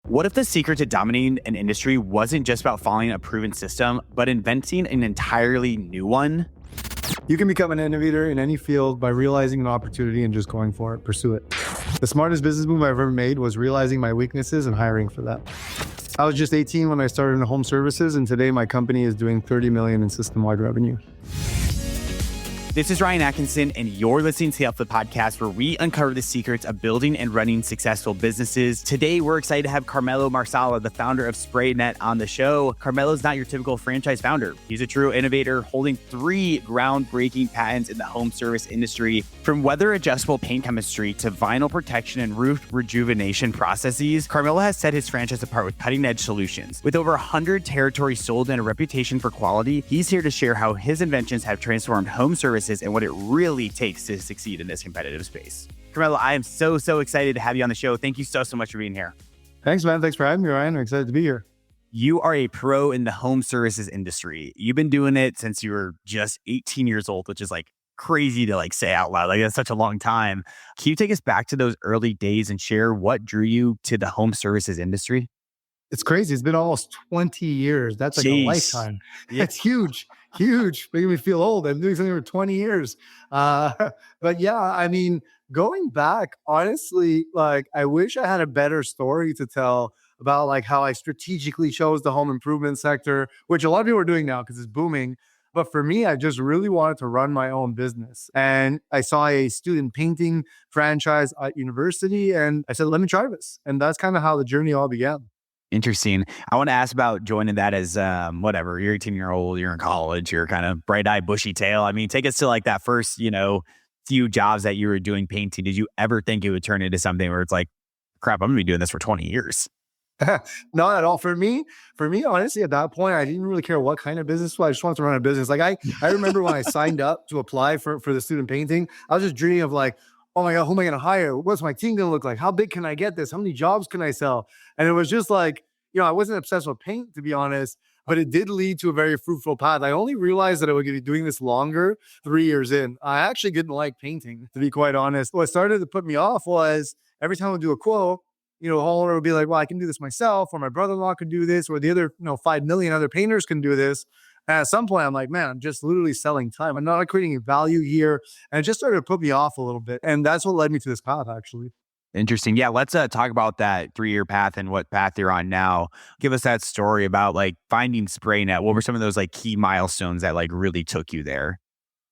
What if the secret to dominating an industry wasn't just about following a proven system, but inventing an entirely new one? You can become an innovator in any field by realizing an opportunity and just going for it, pursue it. The smartest business move I ever made was realizing my weaknesses and hiring for that. I was just 18 when I started in home services, and today my company is doing 30 million in system-wide revenue. This is Ryan Atkinson, and you're listening to the UpFlip Podcast, where we uncover the secrets of building and running successful businesses. Today, we're excited to have Carmelo Marsala, the founder of SprayNet, on the show. Carmelo's not your typical franchise founder. He's a true innovator, holding 3 groundbreaking patents in the home service industry. From weather-adjustable paint chemistry to vinyl protection and roof rejuvenation processes, Carmelo has set his franchise apart with cutting-edge solutions. With over 100 territories sold and a reputation for quality, he's here to share how his inventions have transformed home services and what it really takes to succeed in this competitive space. Carmelo, I am so excited to have you on the show. Thank you so much for being here. Thanks, man. Thanks for having me, Ryan. I'm excited to be here. You are a pro in the home services industry. You've been doing it since you were just 18 years old, which is like crazy to like say out loud. Like that's such a long time. Can you take us back to those early days and share what drew you to the home services industry? It's crazy. It's been almost 20 years. That's like a lifetime. Yeah. It's huge, making me feel old. I'm doing something for 20 years. But yeah, I mean, going back, honestly, like I wish I had a better story to tell about like how I strategically chose the home improvement sector, which a lot of people are doing now because it's booming. But for me, I just really wanted to run my own business. And I saw a student painting franchise at university and I said, let me try this. And that's kind of how the journey all began. Interesting. I want to ask about joining that as whatever, you're 18-year-old, you're in college, you're kind of bright-eyed, bushy-tail. I mean, take us to like that first, few jobs that you were doing painting. Did you ever think it would turn into something where it's like, crap, I'm going to be doing this for 20 years? Not at all. For me, honestly, at that point, I didn't really care what kind of business. I just wanted to run a business. Like I remember when I signed up to apply for the student painting, I was just dreaming of like, oh my God, who am I going to hire? What's my team going to look like? How big can I get this? How many jobs can I sell? And it was just like, I wasn't obsessed with paint, to be honest, but it did lead to a very fruitful path. I only realized that I would be doing this longer 3 years in. I actually didn't like painting, to be quite honest. What started to put me off was every time I would do a quote, the homeowner would be like, well, I can do this myself, or my brother-in-law could do this, or the other, 5 million other painters can do this. And at some point, I'm like, man, I'm just literally selling time. I'm not creating value here. And it just started to put me off a little bit. And that's what led me to this path, actually. Interesting. Yeah, let's talk about that 3-year path and what path you're on now. Give us that story about like finding SprayNet. What were some of those like key milestones that like really took you there?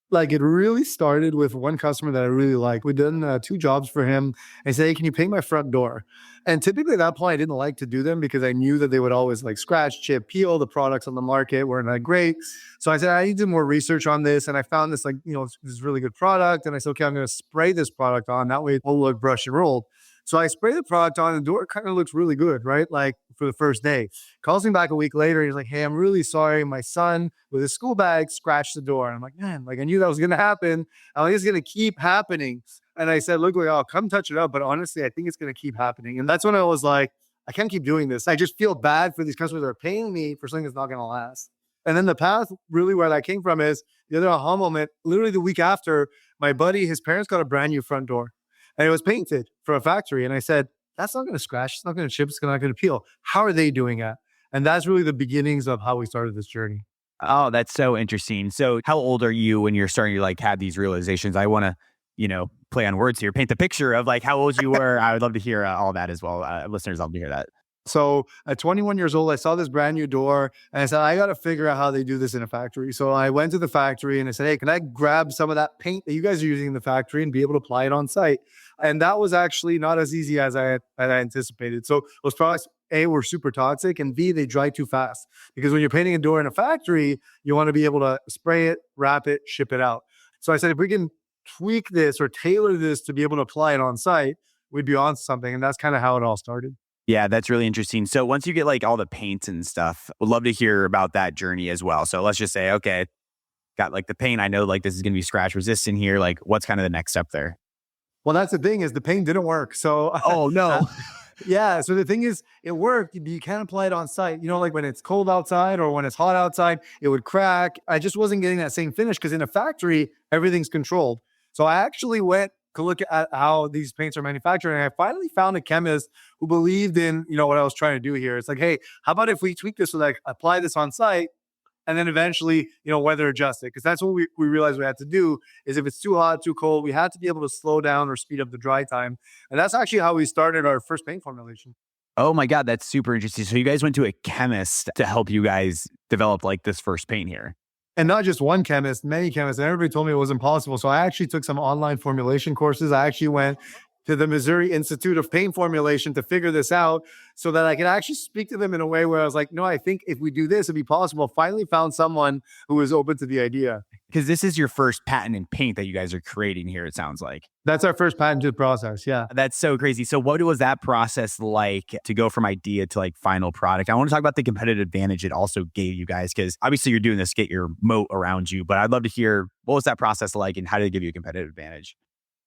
Like it really started with one customer that I really liked. We'd done 2 jobs for him. I said, hey, can you paint my front door? And typically at that point, I didn't like to do them because I knew that they would always like scratch, chip, peel. The products on the market weren't that great. So I said, I need to do more research on this. And I found this this really good product. And I said, okay, I'm going to spray this product on. That way it won't look brush and rolled. So I spray the product on, and the door kind of looks really good, right? Like for the first day. Calls me back a week later. He's like, hey, I'm really sorry. My son with his school bag scratched the door. And I'm like, man, like I knew that was going to happen. I think it's going to keep happening. And I said, look, I'll come touch it up. But honestly, I think it's going to keep happening. And that's when I was like, I can't keep doing this. I just feel bad for these customers that are paying me for something that's not going to last. And then the path really where that came from is the other aha moment, literally the week after, my buddy, his parents got a brand new front door. And it was painted from a factory. And I said, that's not going to scratch. It's not going to chip. It's not going to peel. How are they doing it? And that's really the beginnings of how we started this journey. Oh, that's so interesting. So how old are you when you're starting to like have these realizations? I want to, play on words here, paint the picture of like how old you were. I would love to hear all that as well. Listeners, love to hear that. So at 21 years old, I saw this brand new door and I said, I got to figure out how they do this in a factory. So I went to the factory and I said, hey, can I grab some of that paint that you guys are using in the factory and be able to apply it on site? And that was actually not as easy as I anticipated. So those products, A, were super toxic, and B, they dry too fast. Because when you're painting a door in a factory, you want to be able to spray it, wrap it, ship it out. So I said, if we can tweak this or tailor this to be able to apply it on site, we'd be on something. And that's kind of how it all started. Yeah, that's really interesting. So once you get like all the paints and stuff, would love to hear about that journey as well. So let's just say, okay, got like the paint. I know like this is going to be scratch resistant here. Like what's kind of the next step there? Well, that's the thing is the paint didn't work. So, oh no. Yeah. So the thing is it worked. You can't apply it on site. Like when it's cold outside or when it's hot outside, it would crack. I just wasn't getting that same finish because in a factory, everything's controlled. So I actually went to look at how these paints are manufactured. And I finally found a chemist who believed in, what I was trying to do here. It's like, hey, how about if we tweak this so that I apply this on site and then eventually, weather adjust it? Because that's what we realized we had to do is if it's too hot, too cold, we had to be able to slow down or speed up the dry time. And that's actually how we started our first paint formulation. Oh my God, that's super interesting. So you guys went to a chemist to help you guys develop like this first paint here. And not just one chemist, many chemists. And everybody told me it was impossible. So I actually took some online formulation courses. I actually went to the Missouri Institute of Paint Formulation to figure this out so that I could actually speak to them in a way where I was like, no, I think if we do this, it'd be possible. Finally found someone who was open to the idea. Because this is your first patent in paint that you guys are creating here, it sounds like. That's our first patented process. Yeah. That's so crazy. So what was that process like to go from idea to like final product? I want to talk about the competitive advantage it also gave you guys, because obviously you're doing this to get your moat around you, but I'd love to hear what was that process like and how did it give you a competitive advantage?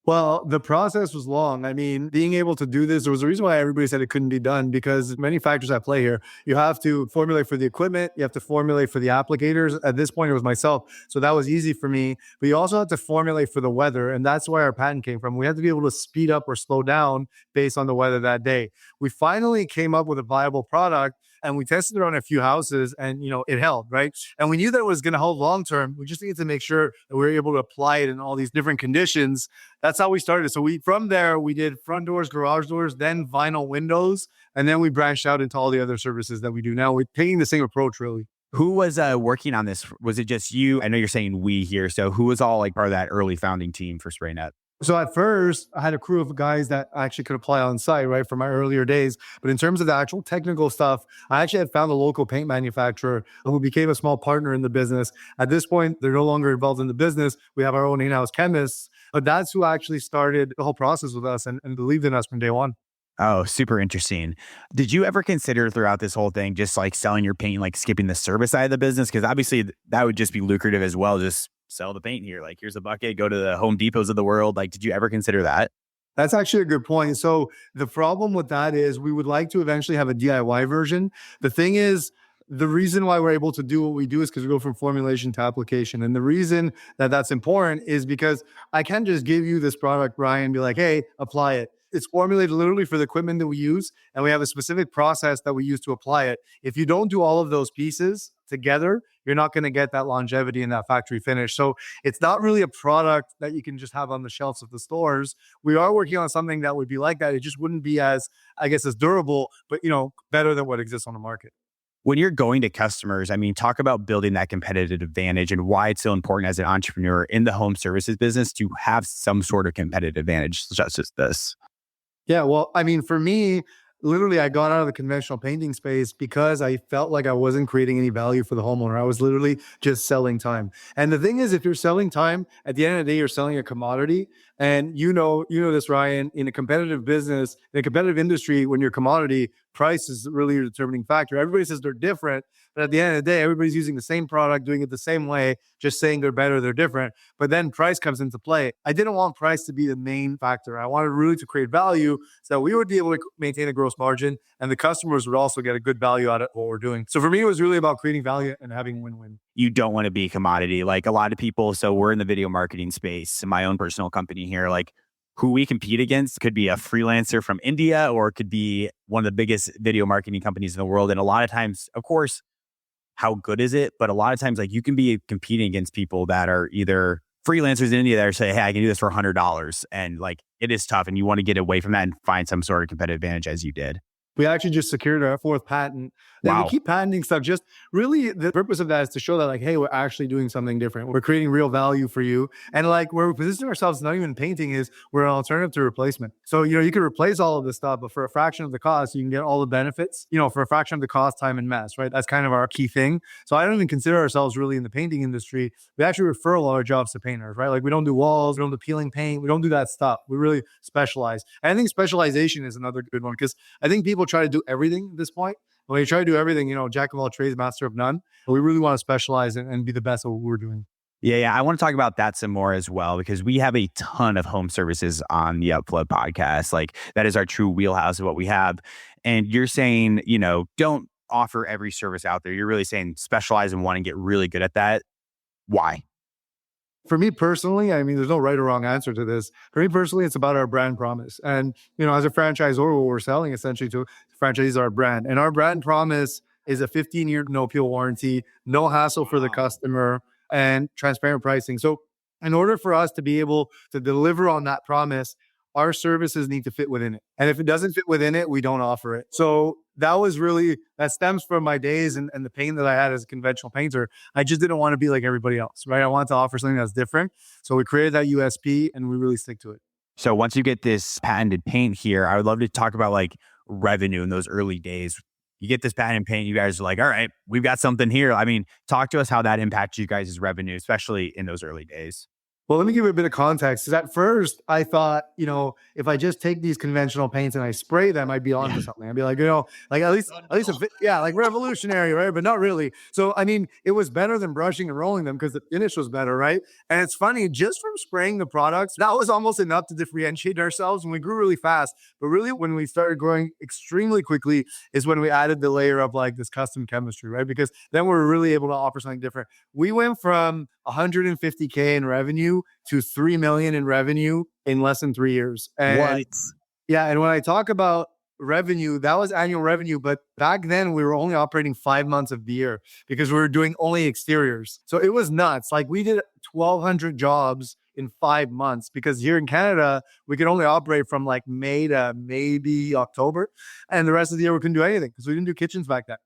Well, the process was long. I mean, being able to do this, there was a reason why everybody said it couldn't be done because many factors at play here. You have to formulate for the equipment. You have to formulate for the applicators. At this point, it was myself. So that was easy for me. But you also have to formulate for the weather. And that's where our patent came from. We had to be able to speed up or slow down based on the weather that day. We finally came up with a viable product and we tested it on a few houses and, it held, right? And we knew that it was going to hold long term. We just needed to make sure that we were able to apply it in all these different conditions. That's how we started. So from there, we did front doors, garage doors, then vinyl windows. And then we branched out into all the other services that we do now. We're taking the same approach, really. Who was working on this? Was it just you? I know you're saying we here. So who was all like part of that early founding team for SprayNet? So at first, I had a crew of guys that actually could apply on site, right, from my earlier days. But in terms of the actual technical stuff, I actually had found a local paint manufacturer who became a small partner in the business. At this point, they're no longer involved in the business. We have our own in-house chemists. But that's who actually started the whole process with us and believed in us from day one. Oh, super interesting. Did you ever consider throughout this whole thing just like selling your paint, like skipping the service side of the business? Because obviously that would just be lucrative as well. Just sell the paint here. Like, here's a bucket, go to the Home Depots of the world. Like, did you ever consider that? That's actually a good point. So the problem with that is we would like to eventually have a DIY version. The thing is, the reason why we're able to do what we do is because we go from formulation to application. And the reason that that's important is because I can't just give you this product, Brian, and be like, hey, apply it. It's formulated literally for the equipment that we use. And we have a specific process that we use to apply it. If you don't do all of those pieces together, you're not going to get that longevity and that factory finish. So it's not really a product that you can just have on the shelves of the stores. We are working on something that would be like that. It just wouldn't be as durable, but better than what exists on the market. When you're going to customers, I mean, talk about building that competitive advantage and why it's so important as an entrepreneur in the home services business to have some sort of competitive advantage such as this. Yeah, well, I mean, for me, literally, I got out of the conventional painting space because I felt like I wasn't creating any value for the homeowner. I was literally just selling time. And the thing is, if you're selling time, at the end of the day, you're selling a commodity. And you know this, Ryan, in a competitive business, in a competitive industry, when you're a commodity, price is really your determining factor. Everybody says they're different, but at the end of the day, everybody's using the same product, doing it the same way, just saying they're better, they're different. But then price comes into play. I didn't want price to be the main factor. I wanted really to create value so that we would be able to maintain a gross margin and the customers would also get a good value out of what we're doing. So for me, it was really about creating value and having win-win. You don't want to be a commodity. Like a lot of people, so we're in the video marketing space, my own personal company here, like who we compete against could be a freelancer from India or it could be one of the biggest video marketing companies in the world. And a lot of times, of course, how good is it? But a lot of times, like you can be competing against people that are either freelancers in India that are saying, hey, I can do this for $100. And like, it is tough. And you want to get away from that and find some sort of competitive advantage as you did. We actually just secured our 4th patent. And Wow. we keep patenting stuff. Just really the purpose of that is to show that like, hey, we're actually doing something different. We're creating real value for you. And like we're positioning ourselves, not even painting is we're an alternative to replacement. So, you can replace all of this stuff, but for a fraction of the cost, you can get all the benefits, for a fraction of the cost, time and mass, right? That's kind of our key thing. So I don't even consider ourselves really in the painting industry. We actually refer a lot of jobs to painters, right? Like we don't do walls, we don't do peeling paint. We don't do that stuff. We really specialize. And I think specialization is another good one because I think people try to do everything at this point. When you try to do everything, jack of all trades, master of none. But we really want to specialize and be the best at what we're doing. Yeah. I want to talk about that some more as well, because we have a ton of home services on the UpFlip podcast. Like that is our true wheelhouse of what we have. And you're saying, don't offer every service out there. You're really saying specialize in one and get really good at that. Why? For me personally, I mean, there's no right or wrong answer to this. For me personally, it's about our brand promise. And, as a franchisor, what we're selling essentially to franchisees our brand. And our brand promise is a 15-year no appeal warranty, no hassle for the Wow. customer, and transparent pricing. So in order for us to be able to deliver on that promise, our services need to fit within it. And if it doesn't fit within it, we don't offer it. So that stems from my days and the pain that I had as a conventional painter. I just didn't want to be like everybody else, right? I wanted to offer something that's different. So we created that USP and we really stick to it. So once you get this patented paint here, I would love to talk about like revenue in those early days. You get this patented paint, you guys are like, all right, we've got something here. I mean, talk to us how that impacts you guys' revenue, especially in those early days. Well, let me give you a bit of context. Because at first, I thought, if I just take these conventional paints and I spray them, I'd be onto something. I'd be like, like at least like revolutionary, right? But not really. So, I mean, it was better than brushing and rolling them because the finish was better, right? And it's funny, just from spraying the products, that was almost enough to differentiate ourselves. And we grew really fast. But really, when we started growing extremely quickly is when we added the layer of like this custom chemistry, right? Because then we're really able to offer something different. We went from 150K in revenue to 3 million in revenue in less than 3 years. And What? yeah, and when I talk about revenue, that was annual revenue, but back then we were only operating 5 months of the year because we were doing only exteriors. So it was nuts. Like we did 1,200 jobs in 5 months because here in Canada, we could only operate from like May to maybe October. And the rest of the year we couldn't do anything because we didn't do kitchens back then.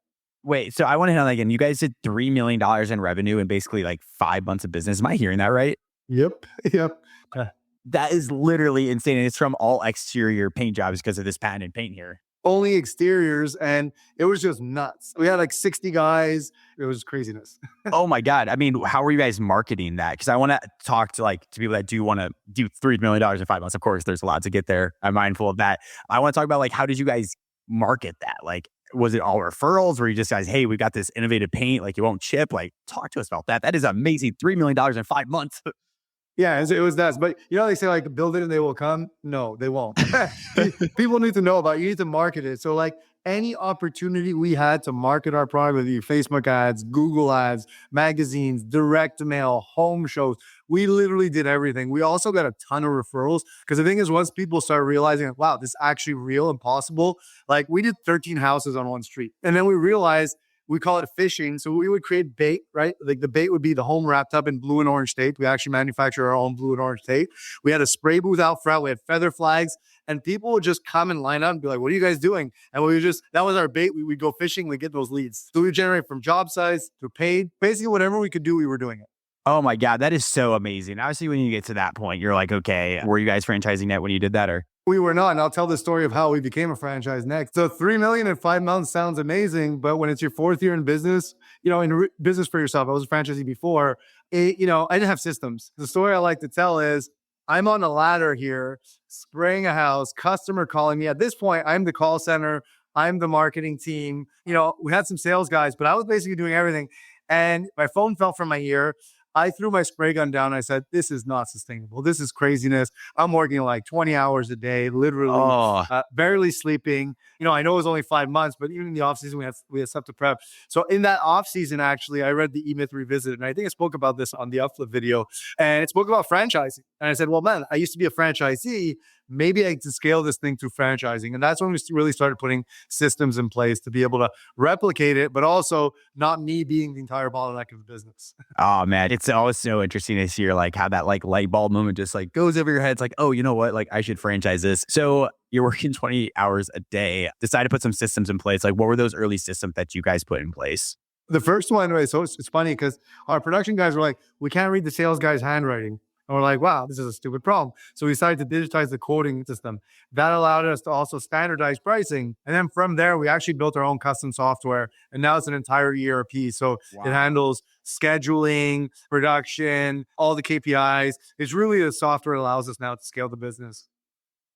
Wait, so I want to know again, you guys did $3 million in revenue in basically like 5 months of business. Am I hearing that right? Yep. Yep. That is literally insane. And it's from all exterior paint jobs because of this patented paint here. Only exteriors, and it was just nuts. We had like 60 guys. It was craziness. Oh my God. I mean, how are you guys marketing that? Because I want to talk to people that do want to do $3 million in 5 months. Of course, there's a lot to get there. I'm mindful of that. I want to talk about how did you guys market that? Was it all referrals? Were you just guys, hey, we've got this innovative paint, it won't chip? Talk to us about that. That is amazing. $3 million in 5 months. Yeah, it was that. But they say build it and they will come. No, they won't. People need to know about it. You need to market it. So any opportunity we had to market our product, whether you Facebook ads, Google ads, magazines, direct mail, home shows, we literally did everything. We also got a ton of referrals because the thing is, once people start realizing, wow, this is actually real and possible, we did 13 houses on one street. And then we realized we call it fishing. So we would create bait, right? The bait would be the home wrapped up in blue and orange tape. We actually manufacture our own blue and orange tape. We had a spray booth out front. We had feather flags. And people would just come and line up and be like, what are you guys doing? And that was our bait. We'd go fishing. We'd get those leads. So we generate from job size to paid. Basically, whatever we could do, we were doing it. Oh my God, that is so amazing. Obviously, when you get to that point, you're like, okay, were you guys franchising that when you did that or? We were not. And I'll tell the story of how we became a franchise next. So 3 million in 5 months sounds amazing. But when it's your 4th year in business, business for yourself, I was a franchisee before, I didn't have systems. The story I like to tell is I'm on a ladder here, spraying a house, customer calling me. At this point, I'm the call center. I'm the marketing team. We had some sales guys, but I was basically doing everything. And my phone fell from my ear. I threw my spray gun down. I said, this is not sustainable. This is craziness. I'm working 20 hours a day, literally, barely sleeping. I know it was only 5 months, but even in the off season, we had stuff to prep. So in that off season, actually, I read the E-Myth Revisited. And I think I spoke about this on the UpFlip video. And it spoke about franchising. And I said, well, man, I used to be a franchisee. Maybe I can scale this thing through franchising. And that's when we really started putting systems in place to be able to replicate it, but also not me being the entire bottleneck of the business. Oh man, it's always so interesting to hear how that light bulb moment just goes over your head. It's oh, you know what? I should franchise this. So you're working 20 hours a day, decide to put some systems in place. What were those early systems that you guys put in place? The first one, right? So it's funny because our production guys were like, we can't read the sales guy's handwriting. And we're like, wow, this is a stupid problem. So we decided to digitize the quoting system. That allowed us to also standardize pricing. And then from there, we actually built our own custom software. And now it's an entire ERP. So It handles scheduling, production, all the KPIs. It's really the software that allows us now to scale the business.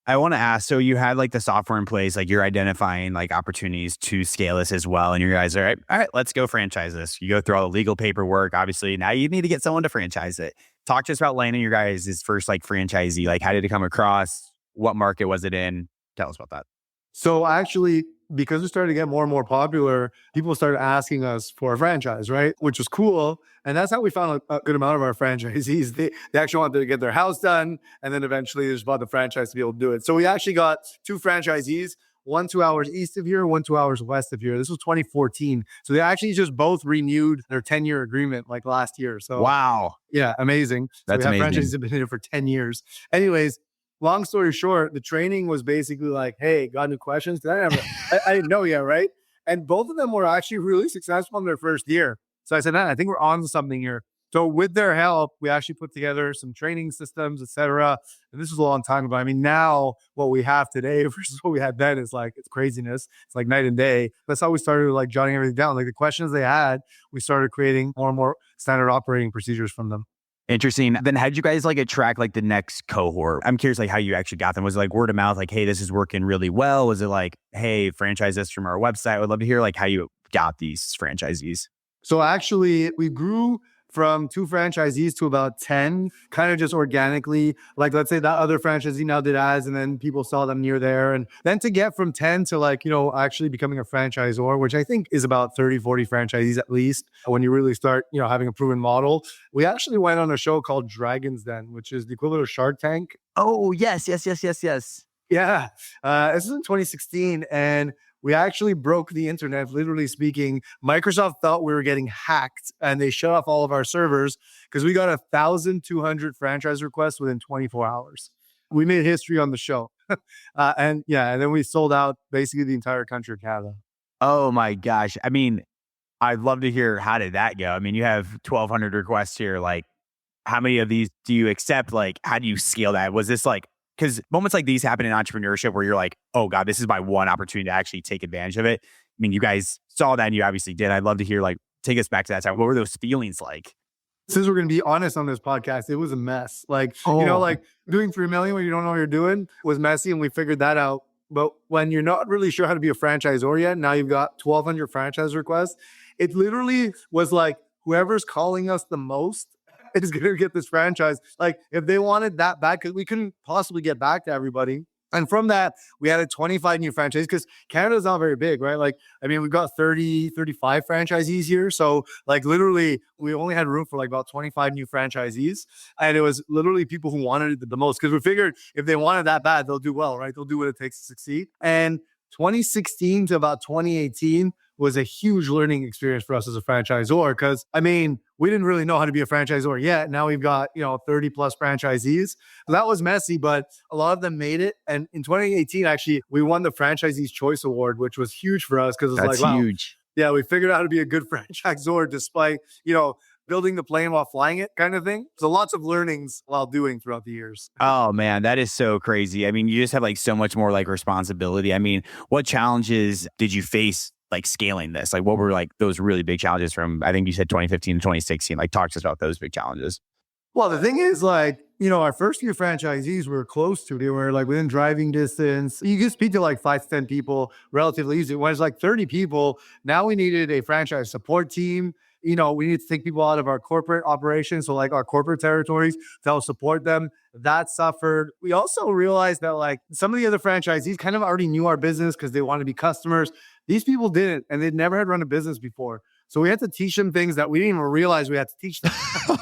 I want to ask, so you had the software in place, you're identifying opportunities to scale this as well. And you guys are, all right, let's go franchise this. You go through all the legal paperwork. Obviously, now you need to get someone to franchise it. Talk to us about landing your guys' first franchisee. How did it come across? What market was it in? Tell us about that. So actually, because we started to get more and more popular, people started asking us for a franchise, right? Which was cool. And that's how we found a good amount of our franchisees. They actually wanted to get their house done. And then eventually they just bought the franchise to be able to do it. So we actually got 2 franchisees, one 2 hours east of here, one 2 hours west of here. This was 2014. So they actually just both renewed their 10-year agreement like last year. So wow. Yeah, amazing. So That's we have amazing. franchisees that have been here for 10 years. Anyways, long story short, the training was basically like, hey, got any questions? I didn't know yet, right? And both of them were actually really successful in their first year. So I said, man, I think we're on to something here. So with their help, we actually put together some training systems, et cetera. And this was a long time ago. I mean, now what we have today versus what we had then is like, it's craziness. It's like night and day. That's how we started like jotting everything down. Like the questions they had, we started creating more and more standard operating procedures from them. Interesting. Then how'd you guys like attract like the next cohort? I'm curious like how you actually got them. Was it like word of mouth, like, hey, this is working really well? Was it like, hey, franchise this from our website? I would love to hear like how you got these franchisees. So actually we grew from 2 franchisees to about 10, kind of just organically. Like, let's say that other franchisee now did ads and then people saw them near there. And then to get from 10 to like, actually becoming a franchisor, which I think is about 30, 40 franchisees at least, when you really start, having a proven model. We actually went on a show called Dragon's Den, which is the equivalent of Shark Tank. Oh, yes. Yeah. This is in 2016. And we actually broke the internet, literally speaking. Microsoft thought we were getting hacked and they shut off all of our servers because we got 1,200 franchise requests within 24 hours. We made history on the show. And then we sold out basically the entire country of Canada. Oh my gosh. I mean, I'd love to hear, how did that go? I mean, you have 1,200 requests here. Like, how many of these do you accept? Like, how do you scale that? Was this like, because moments like these happen in entrepreneurship where you're like, oh God, this is my one opportunity to actually take advantage of it. I mean, you guys saw that and you obviously did. I'd love to hear, like, take us back to that time. What were those feelings like? Since we're going to be honest on this podcast, it was a mess. Like, like doing 3 million when you don't know what you're doing was messy, and we figured that out. But when you're not really sure how to be a franchisor yet, now you've got 1,200 franchise requests. It literally was like, whoever's calling us the most is going to get this franchise. Like, if they wanted that bad, because we couldn't possibly get back to everybody. And from that, we added 25 new franchises because Canada's not very big, right? Like, I mean, we've got 30, 35 franchisees here. So like literally we only had room for like about 25 new franchisees. And it was literally people who wanted it the most because we figured if they wanted that bad, they'll do well, right? They'll do what it takes to succeed. And 2016 to about 2018 was a huge learning experience for us as a franchisor because, I mean, we didn't really know how to be a franchisor yet. Now we've got, 30 plus franchisees. So that was messy, but a lot of them made it. And in 2018, actually, we won the Franchisees Choice Award, which was huge for us because it's That's like, wow, huge. Yeah, we figured out how to be a good franchisor despite, building the plane while flying it kind of thing. So lots of learnings while doing throughout the years. Oh man, that is so crazy. I mean, you just have like so much more like responsibility. I mean, what challenges did you face like scaling this? Like what were like those really big challenges from, I think you said 2015 to 2016, like talk to us about those big challenges. Well, the thing is like, our first few franchisees we were close to, they were like within driving distance. You could speak to like 5 to 10 people relatively easy. When it's like 30 people, now we needed a franchise support team. We need to take people out of our corporate operations. So like our corporate territories to help support them. That suffered. We also realized that like some of the other franchisees kind of already knew our business because they wanted to be customers. These people didn't, and they'd never had run a business before. So we had to teach them things that we didn't even realize we had to teach them.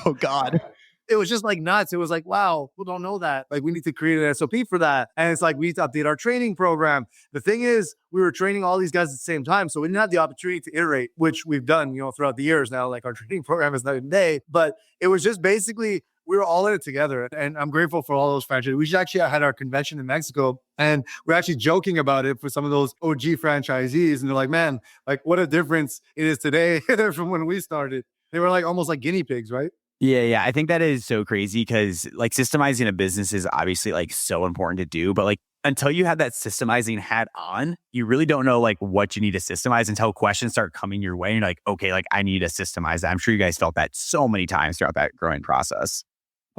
Oh God. It was just like nuts. It was like, wow, people don't know that. Like we need to create an SOP for that. And it's like, we need to update our training program. The thing is, we were training all these guys at the same time. So we didn't have the opportunity to iterate, which we've done, throughout the years now. Like our training program is night and day, but it was just basically, we were all in it together. And I'm grateful for all those franchises. We actually had our convention in Mexico and we're actually joking about it for some of those OG franchisees. And they're like, man, like what a difference it is today from when we started. They were like almost like guinea pigs, right? Yeah. I think that is so crazy because like systemizing a business is obviously like so important to do, but like until you have that systemizing hat on, you really don't know like what you need to systemize until questions start coming your way. And you're like, okay, like I need to systemize that. I'm sure you guys felt that so many times throughout that growing process.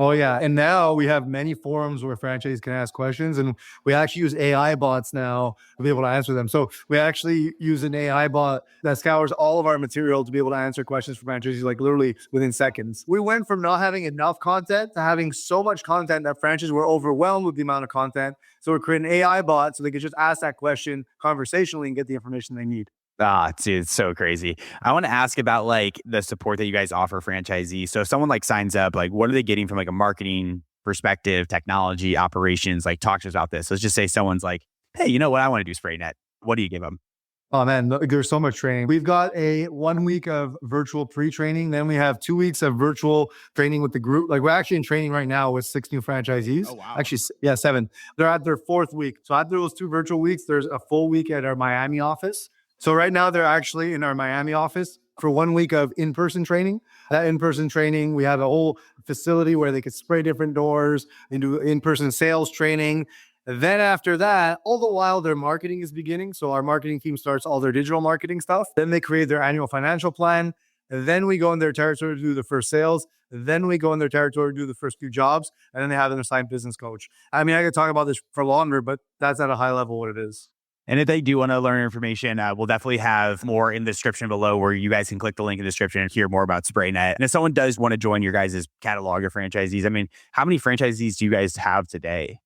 Oh yeah. And now we have many forums where franchisees can ask questions, and we actually use AI bots now to be able to answer them. So we actually use an AI bot that scours all of our material to be able to answer questions for franchisees like literally within seconds. We went from not having enough content to having so much content that franchisees were overwhelmed with the amount of content. So we're creating an AI bot so they could just ask that question conversationally and get the information they need. Ah, dude, it's so crazy. I want to ask about like the support that you guys offer franchisees. So if someone like signs up, like what are they getting from like a marketing perspective, technology, operations? Like talk to us about this. Let's just say someone's like, hey, you know what? I want to do SprayNet. What do you give them? Oh man, there's so much training. We've got a 1 week of virtual pre-training. Then we have 2 weeks of virtual training with the group. Like we're actually in training right now with 6 new franchisees. Oh, wow. Actually, yeah, 7. They're at their 4th week. So after those 2 virtual weeks, there's a full week at our Miami office. So right now they're actually in our Miami office for 1 week of in-person training. That in-person training, we have a whole facility where they could spray different doors and do in-person sales training. Then after that, all the while their marketing is beginning. So our marketing team starts all their digital marketing stuff. Then they create their annual financial plan. Then we go in their territory to do the first sales. Then we go in their territory to do the first few jobs. And then they have an assigned business coach. I mean, I could talk about this for longer, but that's at a high level what it is. And if they do want to learn information, we'll definitely have more in the description below where you guys can click the link in the description and hear more about SprayNet. And if someone does want to join your guys' catalog of franchisees, I mean, how many franchisees do you guys have today?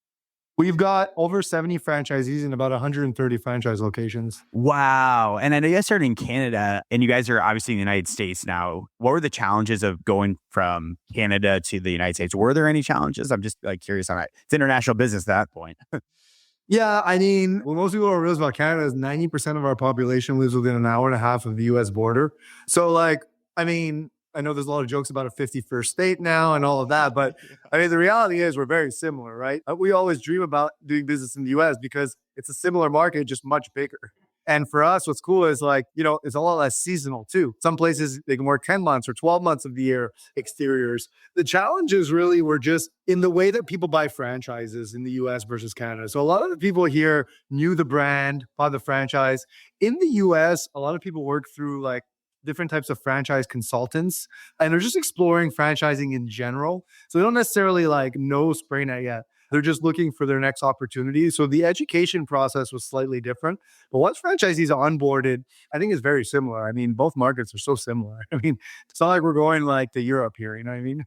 We've got over 70 franchisees in about 130 franchise locations. Wow. And I know you guys started in Canada and you guys are obviously in the United States now. What were the challenges of going from Canada to the United States? Were there any challenges? I'm just like curious on that. It's international business at that point. Yeah, I mean, what most people don't realize about Canada is 90% of our population lives within an hour and a half of the US border. So, like, I mean, I know there's a lot of jokes about a 51st state now and all of that, but I mean, the reality is we're very similar, right? We always dream about doing business in the US because it's a similar market, just much bigger. And for us, what's cool is like, it's a lot less seasonal too. Some places they can work 10 months or 12 months of the year exteriors. The challenges really were just in the way that people buy franchises in the US versus Canada. So a lot of the people here knew the brand, bought the franchise. In the US, a lot of people work through like different types of franchise consultants and they're just exploring franchising in general. So they don't necessarily like know SprayNet yet. They're just looking for their next opportunity. So the education process was slightly different. But once franchisees are onboarded, I think it's very similar. I mean, both markets are so similar. I mean, it's not like we're going like to Europe here. You know what I mean?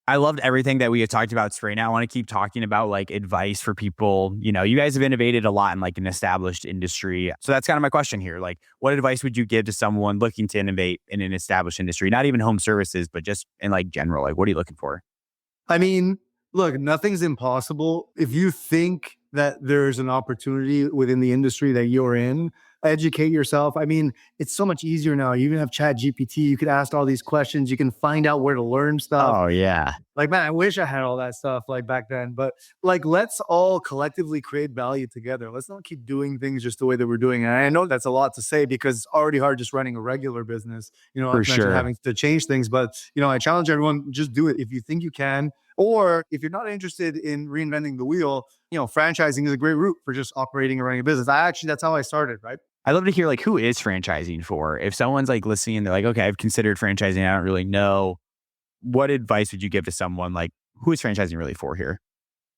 I loved everything that we had talked about straight now. I want to keep talking about like advice for people. You know, you guys have innovated a lot in like an established industry. So that's kind of my question here. Like, what advice would you give to someone looking to innovate in an established industry? Not even home services, but just in like general. Like, what are you looking for? I mean, look, nothing's impossible. If you think that there's an opportunity within the industry that you're in, educate yourself. I mean, it's so much easier now. You even have Chat GPT. You could ask all these questions. You can find out where to learn stuff. Oh, yeah. Like, man, I wish I had all that stuff like back then. But like, let's all collectively create value together. Let's not keep doing things just the way that we're doing it. And I know that's a lot to say because it's already hard just running a regular business, For not sure. having to change things. But, I challenge everyone, just do it if you think you can. Or if you're not interested in reinventing the wheel, franchising is a great route for just operating and running a business. That's how I started, right? I'd love to hear like who is franchising for? If someone's like listening and they're like, okay, I've considered franchising. I don't really know. What advice would you give to someone like who is franchising really for here?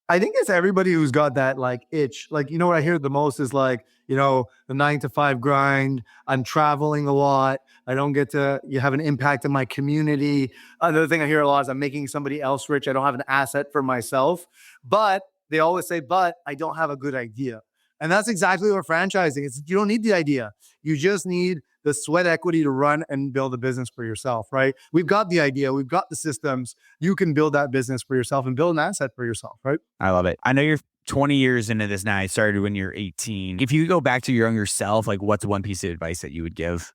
I think it's everybody who's got that like itch. Like, what I hear the most is like, the 9 to 5 grind. I'm traveling a lot. I don't get to have an impact in my community. Another thing I hear a lot is I'm making somebody else rich. I don't have an asset for myself. But they always say, but I don't have a good idea. And that's exactly what franchising is. You don't need the idea. You just need the sweat equity to run and build a business for yourself, right? We've got the idea. We've got the systems. You can build that business for yourself and build an asset for yourself, right? I love it. I know you're 20 years into this now. I started when you're 18. If you go back to your younger self, like what's one piece of advice that you would give?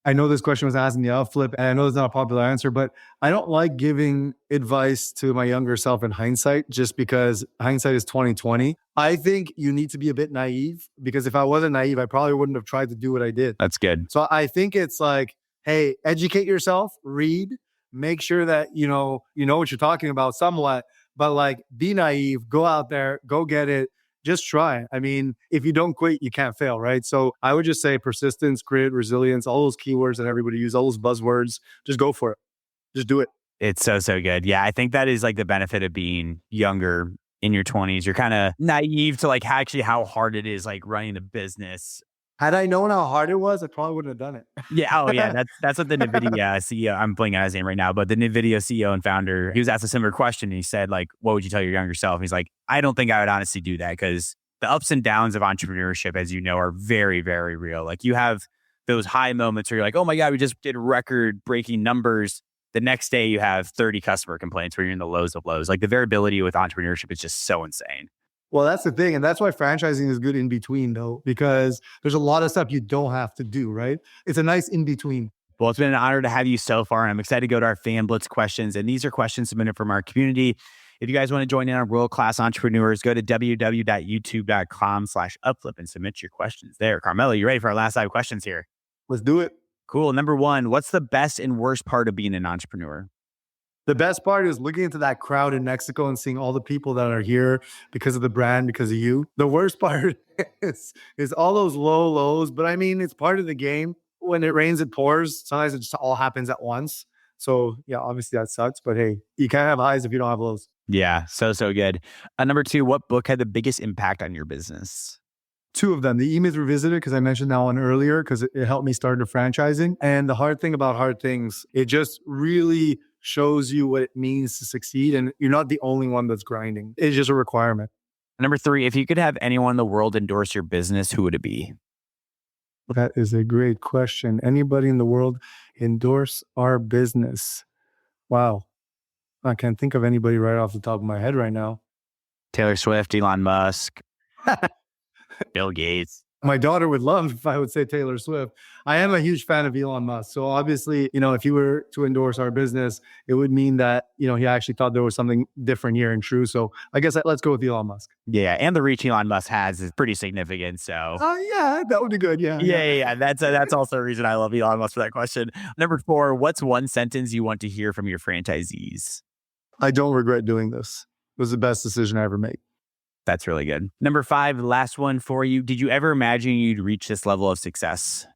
I know this question was asked in the UpFlip, and I know it's not a popular answer, but I don't like giving advice to my younger self in hindsight, just because hindsight is 2020. I think you need to be a bit naive, because if I wasn't naive, I probably wouldn't have tried to do what I did. That's good. So I think it's like, hey, educate yourself, read, make sure that you know what you're talking about somewhat, but like be naive, go out there, go get it. Just try. I mean, if you don't quit, you can't fail, right? So I would just say persistence, grit, resilience, all those keywords that everybody uses, all those buzzwords, just go for it. Just do it. It's so good. Yeah, I think that is like the benefit of being younger in your 20s. You're kind of naive to like actually how hard it is like running a business. Had I known how hard it was, I probably wouldn't have done Yeah. Oh, yeah. it. That's what the NVIDIA CEO. I'm blanking on his name right now, but the NVIDIA CEO and founder. He was asked a similar question. And he said, like, "What would you tell your younger self?" And he's like, "I don't think I would honestly do that because the ups and downs of entrepreneurship, as you know, are very, very real. Like you have those high moments where you're like, oh my god, we just did record-breaking numbers." The next day, you have 30 customer complaints where you're in the lows of lows. Like the variability with entrepreneurship is just so insane. Well, that's the thing. And that's why franchising is good in between, though, because there's a lot of stuff you don't have to do, right? It's a nice in between. Well, it's been an honor to have you so far, and I'm excited to go to our Fan Blitz questions. And these are questions submitted from our community. If you guys want to join in on world-class entrepreneurs, go to www.youtube.com/upflip and submit your questions there. Carmelo, you ready for our last 5 questions here? Let's do it. Cool. Number 1, what's the best and worst part of being an entrepreneur? The best part is looking into that crowd in Mexico and seeing all the people that are here because of the brand, because of you. The worst part is all those low lows, but I mean, it's part of the game. When it rains, it pours. Sometimes it just all happens at once. So yeah, obviously that sucks, but hey, you can't have highs if you don't have lows. Yeah, so good. Number 2, what book had the biggest impact on your business? 2 of them. The E-Myth Revisited, because I mentioned that one earlier, because it helped me start into franchising. And The Hard Thing About Hard Things, it just really shows you what it means to succeed. And you're not the only one that's grinding. It's just a requirement. Number 3, if you could have anyone in the world endorse your business, who would it be? That is a great question. Anybody in the world endorse our business? Wow. I can't think of anybody right off the top of my head right now. Taylor Swift, Elon Musk, Bill Gates. My daughter would love if I would say Taylor Swift. I am a huge fan of Elon Musk. So obviously, if you were to endorse our business, it would mean that, he actually thought there was something different here and true. So I guess let's go with Elon Musk. Yeah. And the reach Elon Musk has is pretty significant. So yeah, that would be good. Yeah. Yeah. That's also a reason I love Elon Musk for that question. Number 4, what's one sentence you want to hear from your franchisees? I don't regret doing this. It was the best decision I ever made. That's really good. Number 5, last one for you. Did you ever imagine you'd reach this level of success?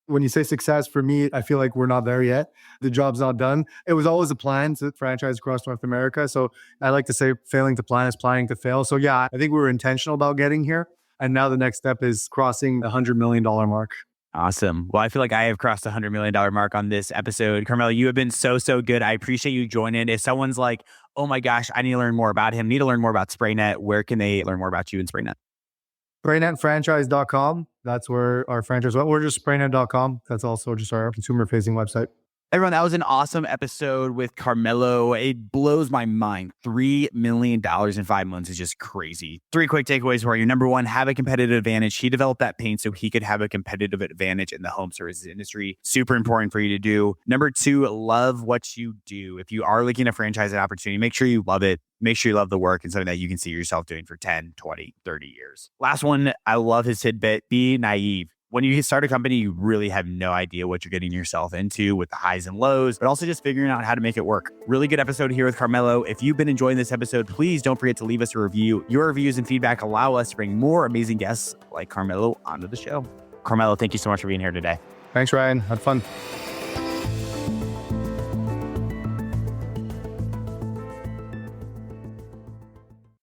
When you say success, for me, I feel like we're not there yet. The job's not done. It was always a plan to franchise across North America. So I like to say failing to plan is planning to fail. So yeah, I think we were intentional about getting here. And now the next step is crossing the $100 million mark. Awesome. Well, I feel like I have crossed the $100 million mark on this episode. Carmelo, you have been so good. I appreciate you joining. If someone's like, oh my gosh, I need to learn more about him, need to learn more about SprayNet, where can they learn more about you and SprayNet? SprayNetFranchise.com. That's where our franchise went. We're just SprayNet.com. That's also just our consumer-facing website. Everyone, that was an awesome episode with Carmelo. It blows my mind. $3 million in 5 months is just crazy. 3 quick takeaways for you. Number 1, have a competitive advantage. He developed that pain so he could have a competitive advantage in the home services industry. Super important for you to do. Number 2, love what you do. If you are looking to franchise an opportunity, make sure you love it. Make sure you love the work and something that you can see yourself doing for 10, 20, 30 years. Last one, I love his tidbit. Be naive. When you start a company, you really have no idea what you're getting yourself into with the highs and lows, but also just figuring out how to make it work. Really good episode here with Carmelo. If you've been enjoying this episode, please don't forget to leave us a review. Your reviews and feedback allow us to bring more amazing guests like Carmelo onto the show. Carmelo, thank you so much for being here today. Thanks, Ryan. Had fun.